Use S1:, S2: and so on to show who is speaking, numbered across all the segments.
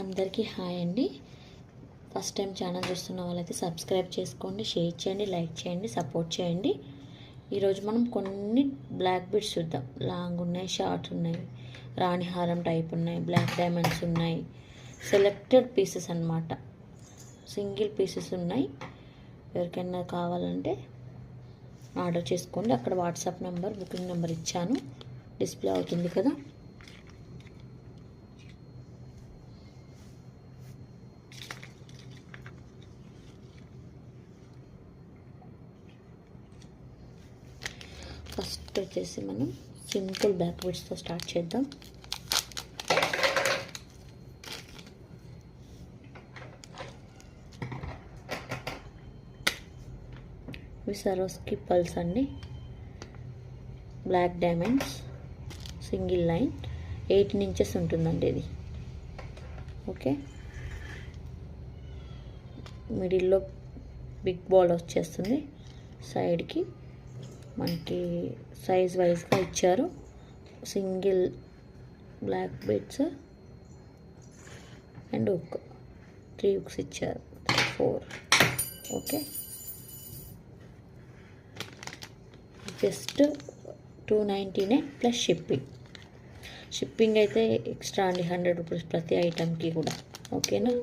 S1: అందరికీ హాయ్ అండి. First time channel చూస్తున్న వాళ్ళైతే సబ్స్క్రైబ్ చేసుకోండి, షేర్ చేయండి, లైక్ చేయండి, సపోర్ట్ చేయండి. ఈరోజు మనం కొన్ని బ్లాక్ బీడ్స్ చూద్దాం. లాంగ్ ఉన్నాయి, షార్ట్ ఉన్నాయి, రాణిహారం టైప్ ఉన్నాయి, బ్లాక్ డైమండ్స్ ఉన్నాయి. సెలెక్టెడ్ పీసెస్ అన్నమాట, సింగిల్ పీసెస్ ఉన్నాయి. ఎవరికైనా కావాలంటే ఆర్డర్ చేసుకోండి. అక్కడ వాట్సాప్ నెంబర్, బుకింగ్ నెంబర్ ఇచ్చాను, డిస్ప్లే అవుతుంది కదా. ఫస్ట్ వచ్చేసి మనం సింపుల్ బ్లాక్ బీడ్స్తో స్టార్ట్ చేద్దాం. ఇవి సరోస్కి పల్స్ అండి, black diamonds, single line, 18 inches ఉంటుందండి ఇది. ఓకే, మిడిల్లో బిగ్ బాల్ వచ్చేస్తుంది. సైడ్కి మనకి సైజ్ వైజ్గా ఇచ్చారు. Single black beads and hook, 3 hooks ఇచ్చారు, 4. ఓకే, జస్ట్ 299 ప్లస్ షిప్పింగ్ అయితే ఎక్స్ట్రా అండి, 100 రూపీస్ ప్రతి ఐటమ్కి కూడా. ఓకేనా,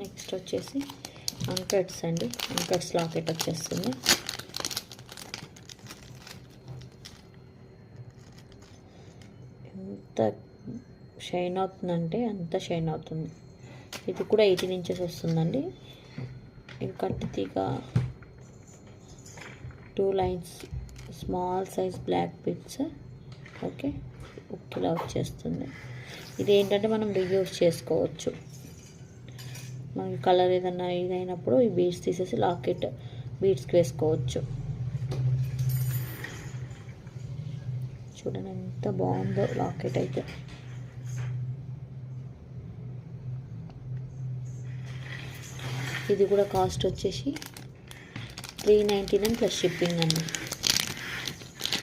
S1: నెక్స్ట్ వచ్చేసి అంకట్స్ అండి. అంకట్స్ లాకెట్ వచ్చేస్తుంది. ఎంత షైన్ అవుతుందంటే అంత షైన్ అవుతుంది. ఇది కూడా 18 ఇంచెస్ వస్తుందండి. ఇది కట్టి తీగ, 2 lines, small size black beads. Okay, ఉక్కిలా వచ్చేస్తుంది. ఇది ఏంటంటే మనం రీయూజ్ చేసుకోవచ్చు. మనకి కలర్ ఏదన్నా ఇదైనప్పుడు ఈ బీడ్స్ తీసేసి లాకెట్ బీడ్స్కి వేసుకోవచ్చు. చూడండి ఎంత బాగుందో లాకెట్ అయితే. ఇది కూడా కాస్ట్ వచ్చేసి 399 ప్లస్ షిప్పింగ్ అండి.